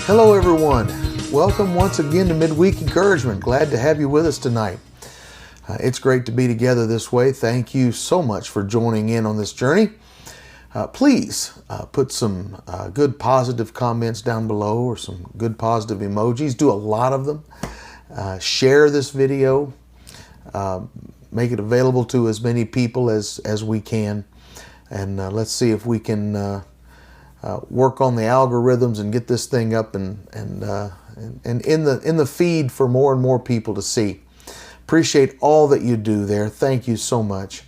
Hello everyone. Welcome once again to Midweek Encouragement. Glad to have you with us tonight. It's great to be together this way. Thank you so much for joining in on this journey. Please put some good positive comments down below or some good positive emojis. Do a lot of them. Share this video. Make it available to as many people as we can. And let's see if we can work on the algorithms and get this thing up and in the feed for more and more people to see. Appreciate all that you do there. Thank you so much.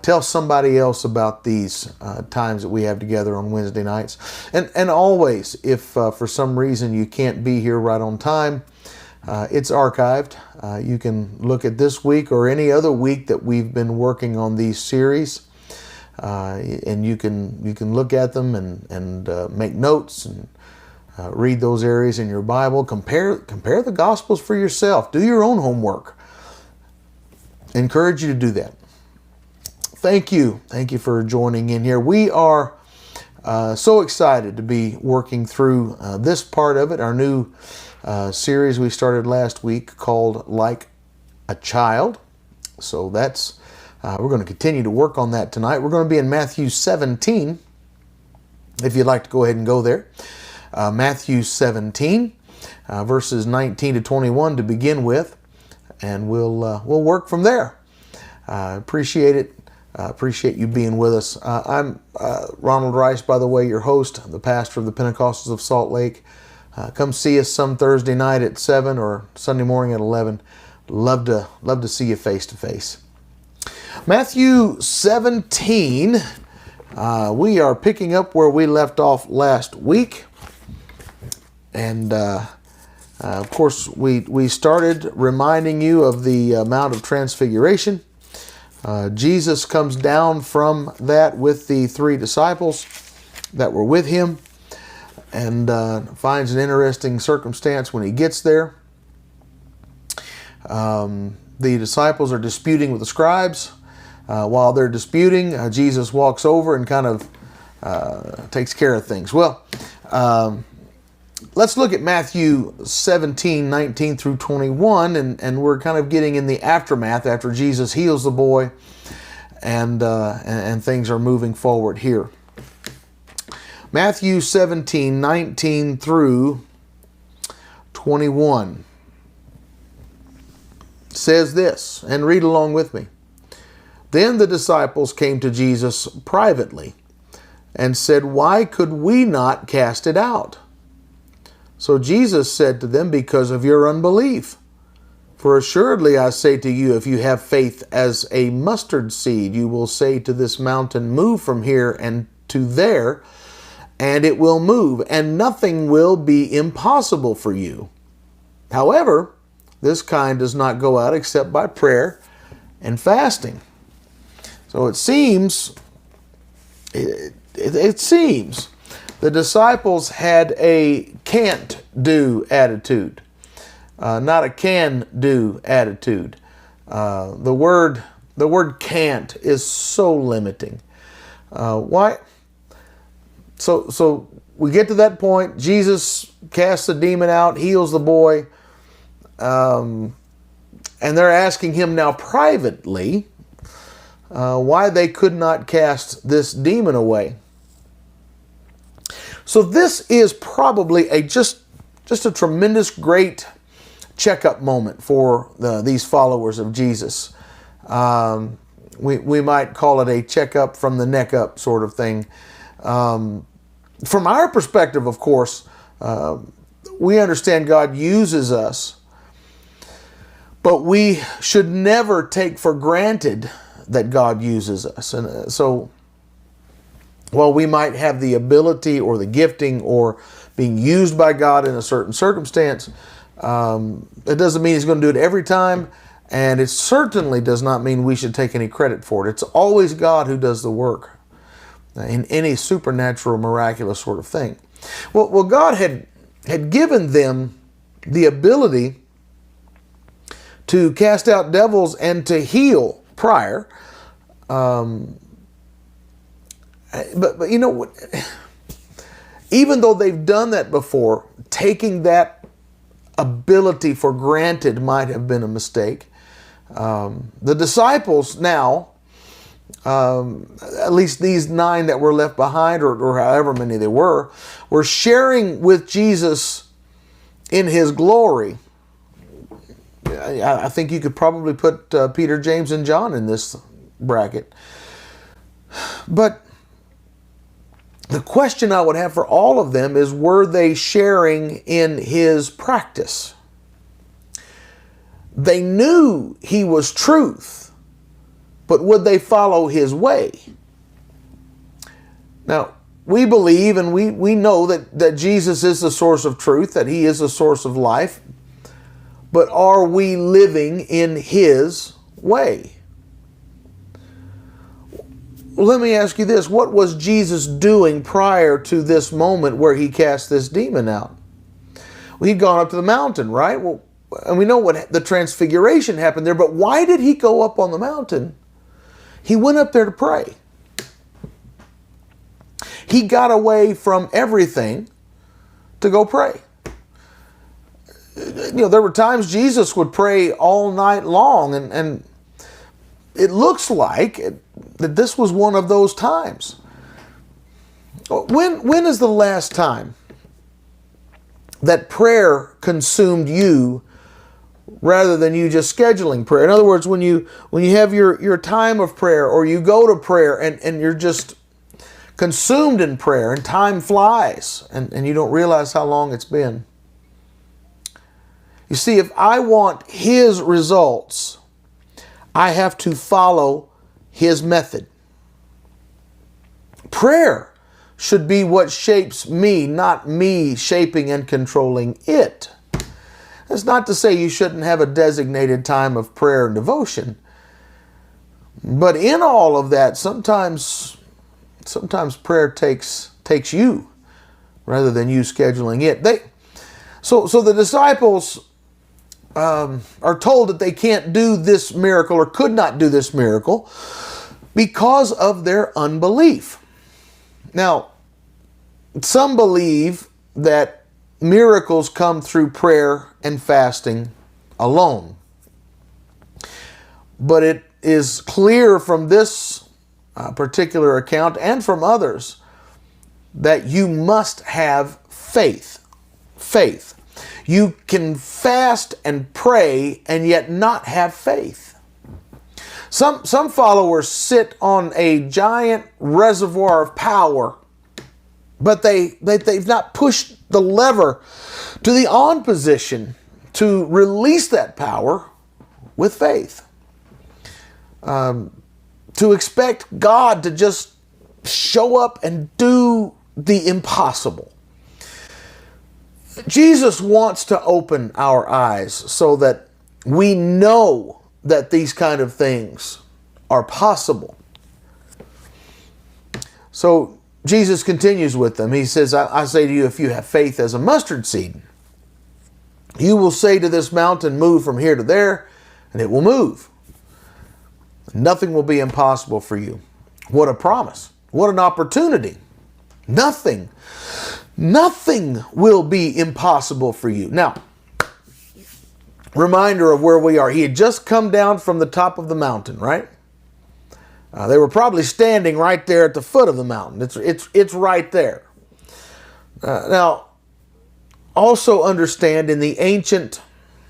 Tell somebody else about these times that we have together on Wednesday nights. And always, if for some reason you can't be here right on time, it's archived. You can look at this week or any other week that we've been working on these series. And you can look at them and make notes and read those areas in your Bible. Compare the Gospels for yourself. Do your own homework. Encourage you to do that. Thank you for joining in here. We are so excited to be working through this part of it. Our new series we started last week called Like a Child. So that's we're going to continue to work on that tonight. We're going to be in Matthew 17, if you'd like to go ahead and go there. Matthew 17, verses 19 to 21 to begin with, and we'll work from there. Appreciate it. Appreciate you being with us. I'm Ronald Rice, by the way, your host, the pastor of the Pentecostals of Salt Lake. Come see us some Thursday night at 7 or Sunday morning at 11. Love to see you face to face. Matthew 17, we are picking up where we left off last week. And of course, we started reminding you of the Mount of Transfiguration. Jesus comes down from that with the 3 disciples that were with him and finds an interesting circumstance when he gets there. The disciples are disputing with the scribes. While they're disputing, Jesus walks over and kind of takes care of things. Well, let's look at Matthew 17, 19 through 21, and we're kind of getting in the aftermath after Jesus heals the boy, and things are moving forward here. Matthew 17, 19 through 21 says this, and read along with me. Then the disciples came to Jesus privately and said, "Why could we not cast it out?" So Jesus said to them, "Because of your unbelief. For assuredly I say to you, if you have faith as a mustard seed, you will say to this mountain, 'Move from here and to there,' and it will move, and nothing will be impossible for you. However, this kind does not go out except by prayer and fasting." So it seems the disciples had a can't-do attitude, not a can-do attitude. The word can't is so limiting. Why? So we get to that point. Jesus casts the demon out, heals the boy, and they're asking him now privately why they could not cast this demon away. So this is probably just a tremendous, great checkup moment for these followers of Jesus. We might call it a checkup from the neck up sort of thing. From our perspective, of course, we understand God uses us, but we should never take for granted that God uses us. And so while we might have the ability or the gifting or being used by God in a certain circumstance, it doesn't mean he's going to do it every time, and it certainly does not mean we should take any credit for it. It's always God who does the work in any supernatural, miraculous sort of thing. Well, God had given them the ability to cast out devils and to heal prior. But you know what? Even though they've done that before, taking that ability for granted might have been a mistake. The disciples now, at least these 9 that were left behind, or however many they were sharing with Jesus in his glory. I think you could probably put Peter, James, and John in this bracket. But the question I would have for all of them is, were they sharing in his practice? They knew he was truth, but would they follow his way? Now, we believe and we know that Jesus is the source of truth, that he is the source of life, but are we living in his way? Well, let me ask you this. What was Jesus doing prior to this moment where he cast this demon out? Well, he'd gone up to the mountain, right? Well, and we know what the transfiguration happened there, but why did he go up on the mountain? He went up there to pray. He got away from everything to go pray. You know, there were times Jesus would pray all night long, and it looks like that this was one of those times. When is the last time that prayer consumed you rather than you just scheduling prayer? In other words, when you have your time of prayer, or you go to prayer and you're just consumed in prayer and time flies and you don't realize how long it's been. You see, if I want his results, I have to follow his method. Prayer should be what shapes me, not me shaping and controlling it. That's not to say you shouldn't have a designated time of prayer and devotion. But in all of that, sometimes prayer takes you rather than you scheduling it. So the disciples are told that they can't do this miracle, or could not do this miracle, because of their unbelief. Now, some believe that miracles come through prayer and fasting alone. But it is clear from this particular account and from others that you must have faith. Faith. You can fast and pray and yet not have faith. Some followers sit on a giant reservoir of power, but they've not pushed the lever to the on position to release that power with faith. To expect God to just show up and do the impossible. Jesus wants to open our eyes so that we know that these kind of things are possible. So Jesus continues with them. He says, I say to you, if you have faith as a mustard seed, you will say to this mountain, move from here to there, and it will move. Nothing will be impossible for you. What a promise. What an opportunity. Nothing will be impossible for you. Now, reminder of where we are. He had just come down from the top of the mountain, right? They were probably standing right there at the foot of the mountain. It's right there. Now, also understand, in the ancient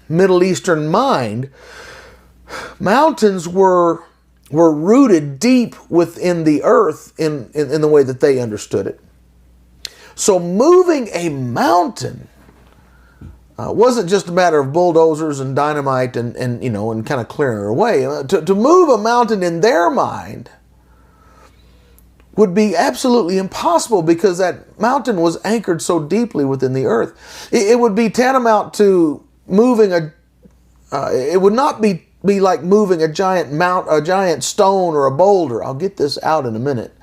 Middle Eastern mind, mountains were rooted deep within the earth in the way that they understood it. So moving a mountain wasn't just a matter of bulldozers and dynamite and kind of clearing it away. To move a mountain in their mind would be absolutely impossible, because that mountain was anchored so deeply within the earth. It would be tantamount to moving it would not be like moving a giant stone or a boulder. I'll get this out in a minute.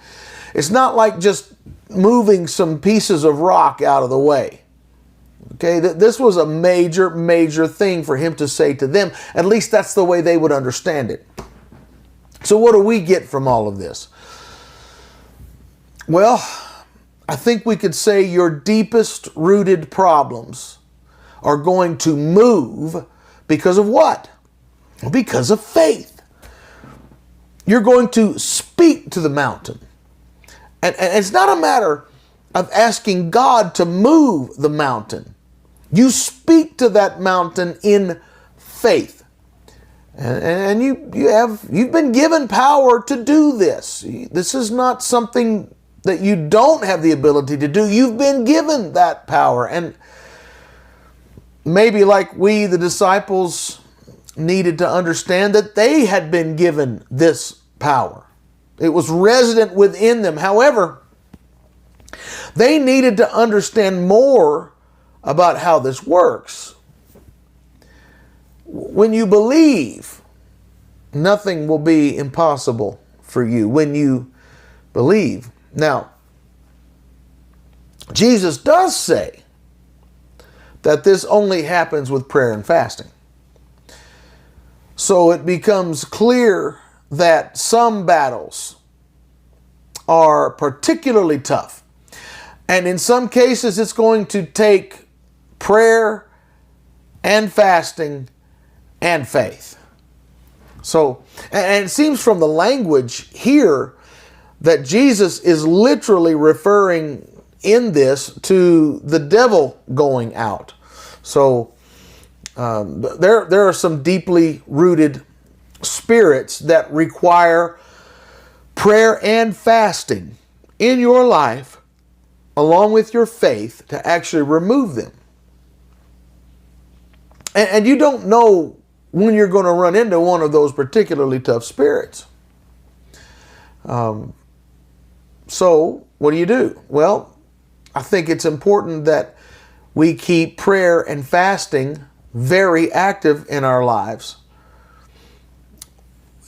It's not like just moving some pieces of rock out of the way. Okay, this was a major thing for him to say to them. At least that's the way they would understand it. So what do we get from all of this? Well, I think we could say your deepest rooted problems are going to move because of what? Well, because of faith. You're going to speak to the mountain. And it's not a matter of asking God to move the mountain. You speak to that mountain in faith. And you've been given power to do this. This is not something that you don't have the ability to do. You've been given that power. And maybe like we, the disciples, needed to understand that they had been given this power. It was resident within them. However, they needed to understand more about how this works. When you believe, nothing will be impossible for you when you believe. Now, Jesus does say that this only happens with prayer and fasting. So it becomes clear that some battles are particularly tough. And in some cases, it's going to take prayer and fasting and faith. So, and it seems from the language here that Jesus is literally referring in this to the devil going out. So, there are some deeply rooted spirits that require prayer and fasting in your life, along with your faith, to actually remove them. And you don't know when you're going to run into one of those particularly tough spirits. So what do? Well, I think it's important that we keep prayer and fasting very active in our lives.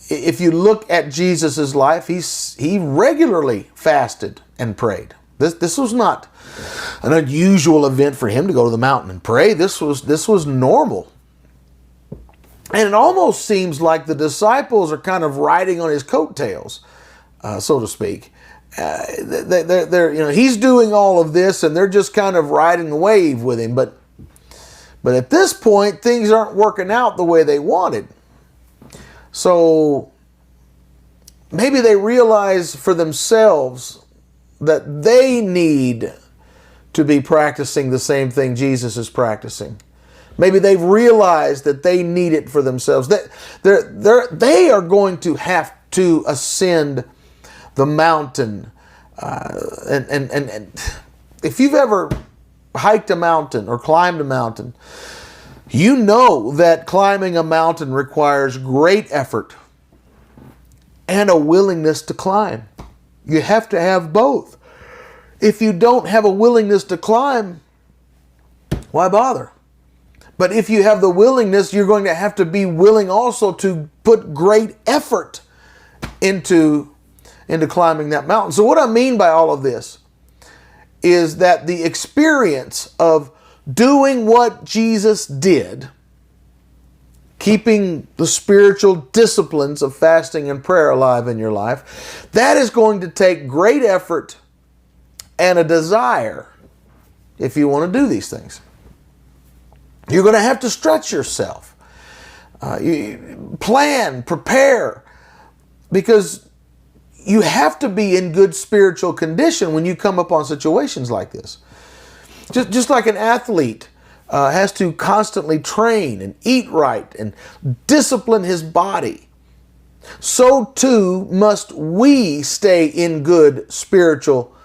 If you look at Jesus' life, he regularly fasted and prayed. This was not an unusual event for him to go to the mountain and pray. This was normal. And it almost seems like the disciples are kind of riding on his coattails, so to speak. He's doing all of this, and they're just kind of riding the wave with him. But at this point, things aren't working out the way they wanted. So maybe they realize for themselves that they need to be practicing the same thing Jesus is practicing. Maybe they've realized that they need it for themselves. They are going to have to ascend the mountain. And if you've ever hiked a mountain or climbed a mountain, you know that climbing a mountain requires great effort and a willingness to climb. You have to have both. If you don't have a willingness to climb, why bother? But if you have the willingness, you're going to have to be willing also to put great effort into climbing that mountain. So what I mean by all of this is that the experience of doing what Jesus did, keeping the spiritual disciplines of fasting and prayer alive in your life, that is going to take great effort and a desire if you want to do these things. You're going to have to stretch yourself. Plan, prepare, because you have to be in good spiritual condition when you come upon situations like this. Just like an athlete has to constantly train and eat right and discipline his body, so too must we stay in good spiritual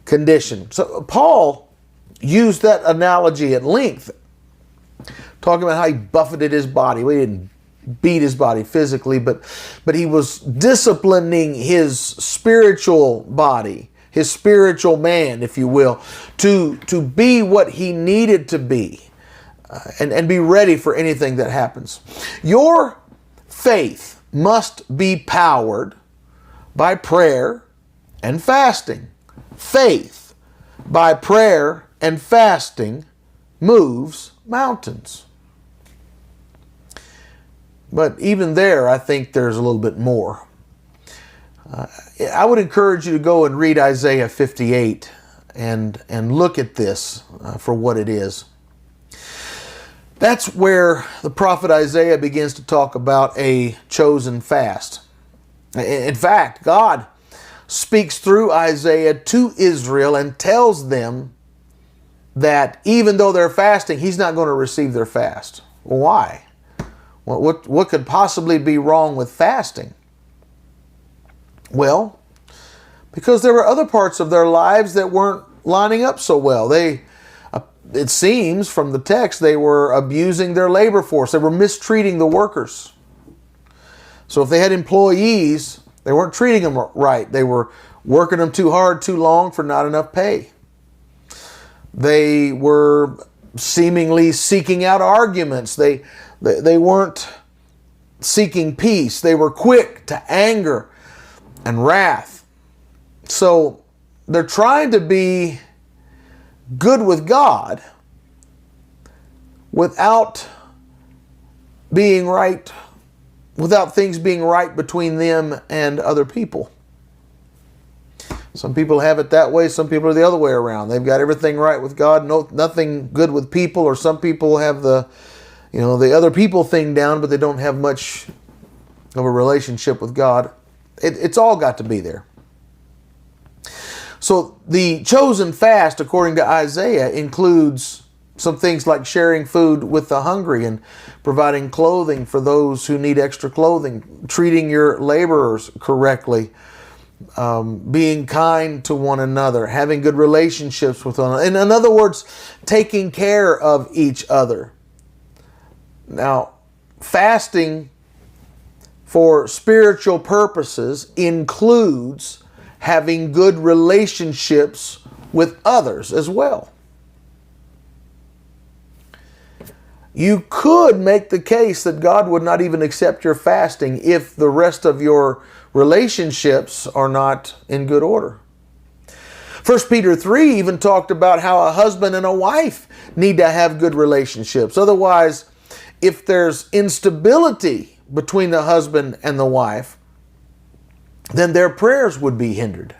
condition. So Paul used that analogy at length, talking about how he buffeted his body. Well, he didn't beat his body physically, but he was disciplining his spiritual body, his spiritual man, if you will, to be what he needed to be, and be ready for anything that happens. Your faith must be powered by prayer and fasting. Faith by prayer and fasting moves mountains. But even there, I think there's a little bit more. I would encourage you to go and read Isaiah 58 and look at this for what it is. That's where the prophet Isaiah begins to talk about a chosen fast. In fact, God speaks through Isaiah to Israel and tells them that even though they're fasting, He's not going to receive their fast. Well, why? What could possibly be wrong with fasting? Well, because there were other parts of their lives that weren't lining up so well. It seems from the text, they were abusing their labor force. They were mistreating the workers. So if they had employees, they weren't treating them right. They were working them too hard, too long for not enough pay. They were seemingly seeking out arguments. They weren't seeking peace. They were quick to anger and wrath. So they're trying to be good with God without being right, without things being right between them and other people. Some people have it that way. Some people are the other way around. They've got everything right with God, nothing good with people. Or some people have the other people thing down, but they don't have much of a relationship with God. It's all got to be there. So the chosen fast, according to Isaiah, includes some things like sharing food with the hungry and providing clothing for those who need extra clothing, treating your laborers correctly, being kind to one another, having good relationships with one another. In other words, taking care of each other. Now, fasting for spiritual purposes includes having good relationships with others as well. You could make the case that God would not even accept your fasting if the rest of your relationships are not in good order. 1 Peter 3 even talked about how a husband and a wife need to have good relationships. Otherwise, if there's instability between the husband and the wife, then their prayers would be hindered.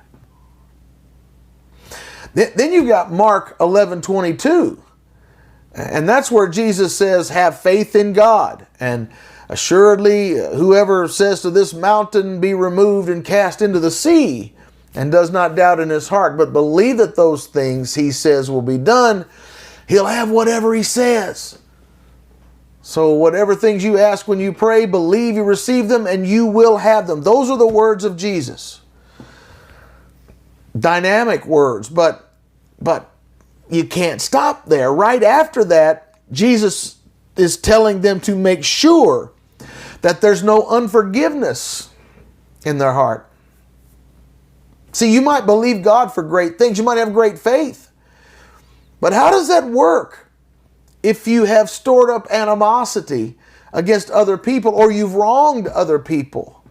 Then you've got Mark 11:22. And that's where Jesus says, have faith in God. And assuredly, whoever says to this mountain, be removed and cast into the sea, and does not doubt in his heart, but believe that those things he says will be done, he'll have whatever he says. So whatever things you ask when you pray, believe you receive them and you will have them. Those are the words of Jesus. Dynamic words, but you can't stop there. Right after that, Jesus is telling them to make sure that there's no unforgiveness in their heart. See, you might believe God for great things. You might have great faith. But how does that work if you have stored up animosity against other people or you've wronged other people?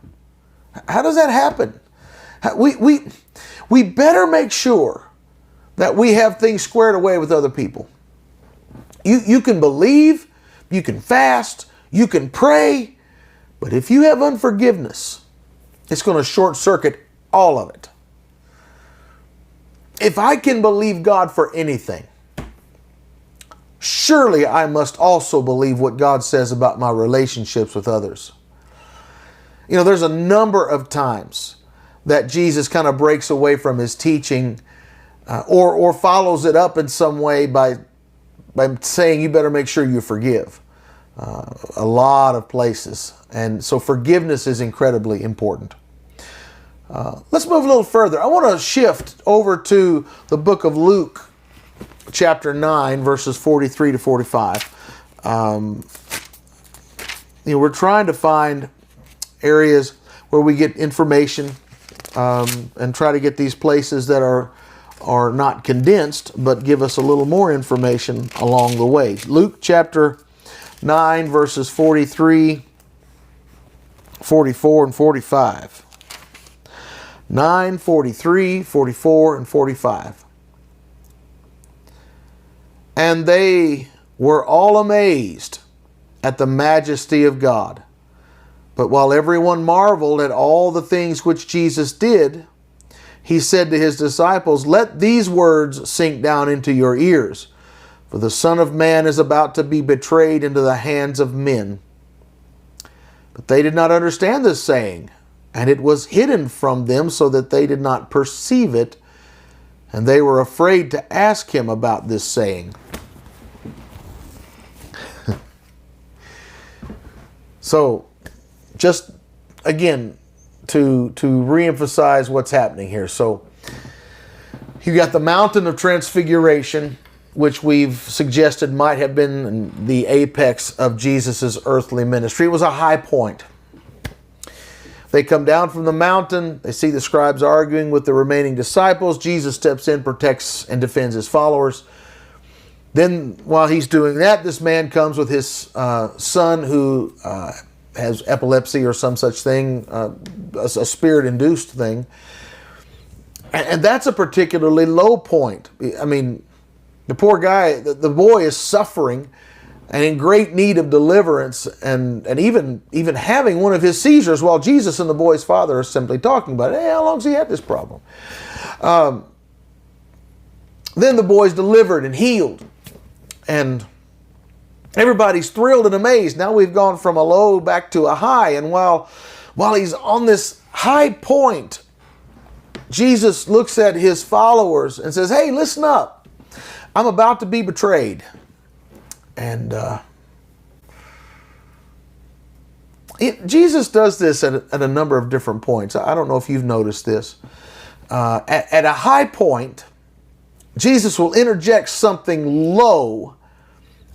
How does that happen? We better make sure that we have things squared away with other people. You can believe, you can fast, you can pray, but if you have unforgiveness, it's going to short circuit all of it. If I can believe God for anything, surely I must also believe what God says about my relationships with others. You know, there's a number of times that Jesus kind of breaks away from his teaching or follows it up in some way by saying you better make sure you forgive. A lot of places. And so forgiveness is incredibly important. Let's move a little further. I want to shift over to the book of Luke, chapter 9, verses 43 to 45. We're trying to find areas where we get information and try to get these places that are not condensed, but give us a little more information along the way. Luke chapter 9, verses 43, 44, and 45. 9, 43, 44, and 45. And they were all amazed at the majesty of God. But while everyone marveled at all the things which Jesus did, he said to his disciples, "Let these words sink down into your ears, for the Son of Man is about to be betrayed into the hands of men." But they did not understand this saying, and it was hidden from them so that they did not perceive it, and they were afraid to ask him about this saying. So, just again, to reemphasize what's happening here. So, you got the mountain of transfiguration, which we've suggested might have been the apex of Jesus' earthly ministry. It was a high point. They come down from the mountain. They see the scribes arguing with the remaining disciples. Jesus steps in, protects, and defends his followers. Then, while he's doing that, this man comes with his son who has epilepsy or some such thing, a spirit-induced thing. And that's a particularly low point. I mean, the poor guy, the boy is suffering and in great need of deliverance, and even having one of his seizures while Jesus and the boy's father are simply talking about it. Hey, how long's he had this problem? Then the boy's delivered and healed. And everybody's thrilled and amazed. Now we've gone from a low back to a high. And while he's on this high point, Jesus looks at his followers and says, "Hey, listen up. I'm about to be betrayed." And Jesus does this at a number of different points. I don't know if you've noticed this. At a high point, Jesus will interject something low,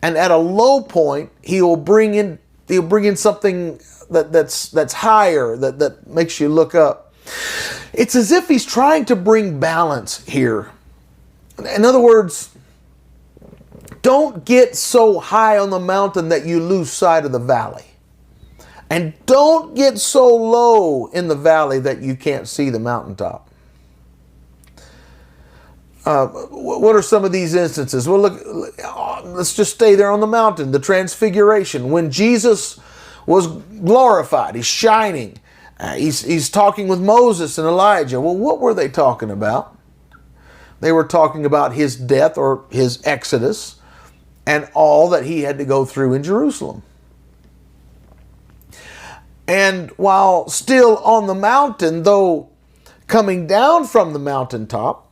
and at a low point, he'll bring in something that's higher, that makes you look up. It's as if he's trying to bring balance here. In other words, don't get so high on the mountain that you lose sight of the valley. And don't get so low in the valley that you can't see the mountaintop. What are some of these instances? Well, look, let's just stay there on the mountain. The transfiguration. When Jesus was glorified, he's shining. He's talking with Moses and Elijah. Well, what were they talking about? They were talking about his death or his exodus and all that he had to go through in Jerusalem. And while still on the mountain, though coming down from the mountaintop,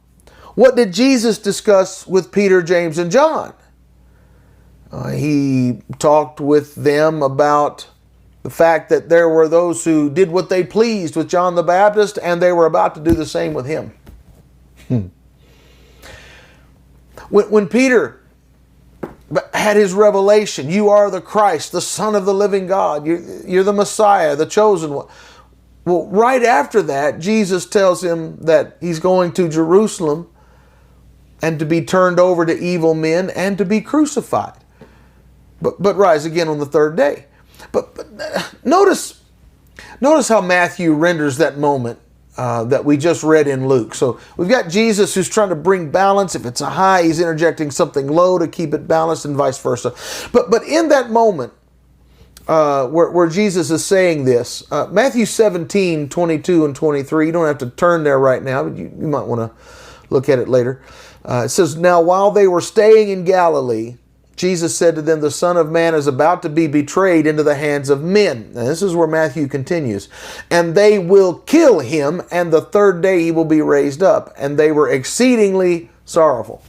what did Jesus discuss with Peter, James, and John? He talked with them about the fact that there were those who did what they pleased with John the Baptist, and they were about to do the same with him. When Peter had his revelation, "You are the Christ, the Son of the living God. You're the Messiah, the chosen one." Well, right after that, Jesus tells him that he's going to Jerusalem and to be turned over to evil men and to be crucified, but rise again on the third day. But notice how Matthew renders that moment that we just read in Luke. So we've got Jesus who's trying to bring balance. If it's a high, he's interjecting something low to keep it balanced, and vice versa. But in that moment where Jesus is saying this, Matthew 17, 22 and 23, you don't have to turn there right now, but you might want to look at it later. It says, "Now while they were staying in Galilee, Jesus said to them, 'The Son of Man is about to be betrayed into the hands of men.'" Now, this is where Matthew continues. "And they will kill him, and the third day he will be raised up. And they were exceedingly sorrowful."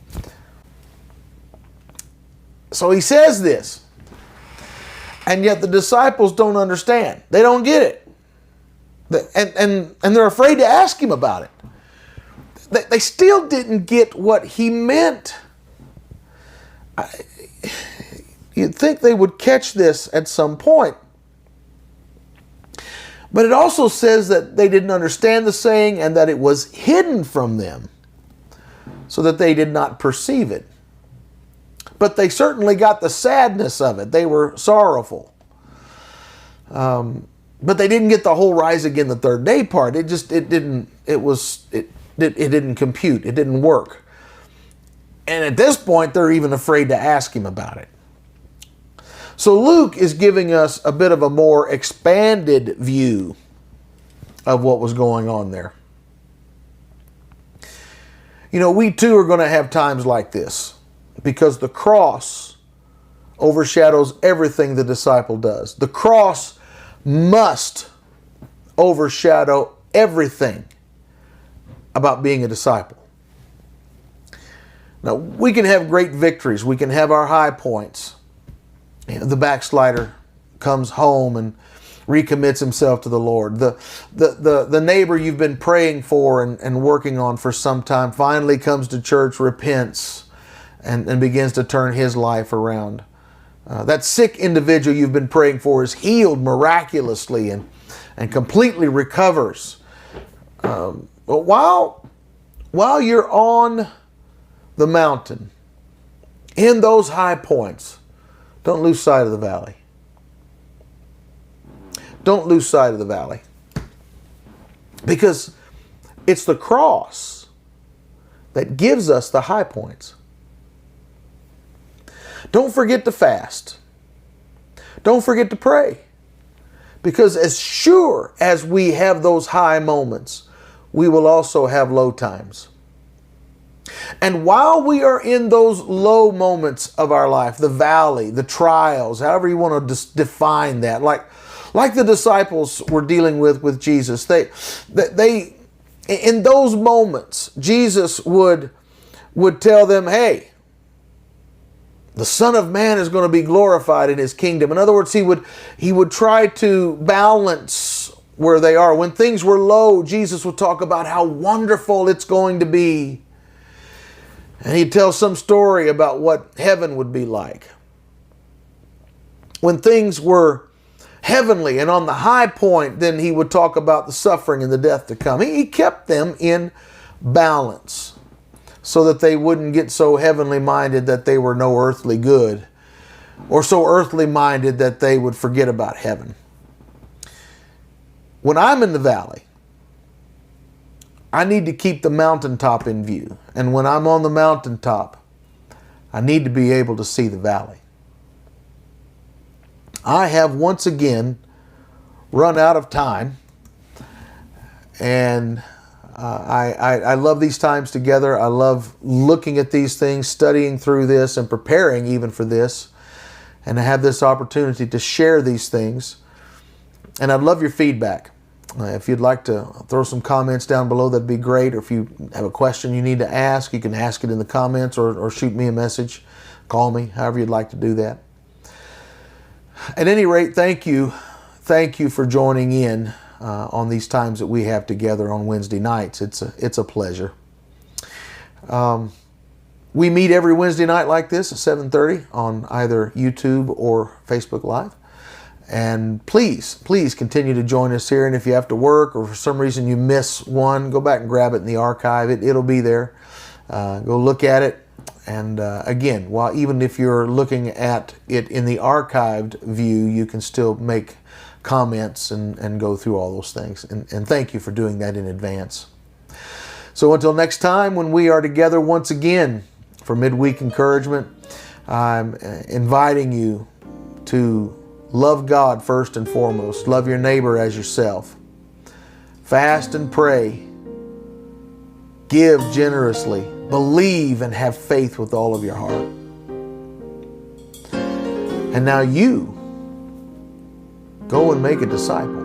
So he says this, and yet the disciples don't understand. They don't get it. And they're afraid to ask him about it. They still didn't get what he meant. You'd think they would catch this at some point. But it also says that they didn't understand the saying and that it was hidden from them so that they did not perceive it. But they certainly got the sadness of it. They were sorrowful. But they didn't get the whole rise again the third day part. It didn't compute. It didn't work. And at this point, they're even afraid to ask him about it. So Luke is giving us a bit of a more expanded view of what was going on there. You know, we too are going to have times like this because the cross overshadows everything the disciple does. The cross must overshadow everything about being a disciple. Now, we can have great victories. We can have our high points. You know, the backslider comes home and recommits himself to the Lord. The neighbor you've been praying for and working on for some time finally comes to church, repents, and begins to turn his life around. That sick individual you've been praying for is healed miraculously and completely recovers. But while you're on the mountain, in those high points, don't lose sight of the valley. Don't lose sight of the valley. Because it's the cross that gives us the high points. Don't forget to fast. Don't forget to pray. Because as sure as we have those high moments, we will also have low times. And while we are in those low moments of our life, the valley, the trials, however you want to define that, like the disciples were dealing with Jesus, they in those moments, Jesus would tell them, hey, the Son of Man is going to be glorified in His kingdom. In other words, He would try to balance where they are. When things were low, Jesus would talk about how wonderful it's going to be. And He'd tell some story about what heaven would be like. When things were heavenly and on the high point, then He would talk about the suffering and the death to come. He kept them in balance so that they wouldn't get so heavenly minded that they were no earthly good, or so earthly minded that they would forget about heaven. When I'm in the valley, I need to keep the mountaintop in view. And when I'm on the mountaintop, I need to be able to see the valley. I have once again run out of time, and I love these times together. I love looking at these things, studying through this, and preparing even for this, and to have this opportunity to share these things. And I'd love your feedback. If you'd like to throw some comments down below, that'd be great. Or if you have a question you need to ask, you can ask it in the comments or shoot me a message, call me, however you'd like to do that. At any rate, thank you. Thank you for joining in on these times that we have together on Wednesday nights. It's a pleasure. We meet every Wednesday night like this at 7:30 on either YouTube or Facebook Live. And please continue to join us here. And if you have to work or for some reason you miss one, go back and grab it in the archive. It'll be there. Go look at it. And again, even if you're looking at it in the archived view, you can still make comments and go through all those things. And thank you for doing that in advance. So until next time, when we are together once again for Midweek Encouragement, I'm inviting you to love God first and foremost. Love your neighbor as yourself. Fast and pray. Give generously. Believe and have faith with all of your heart. And now you go and make a disciple.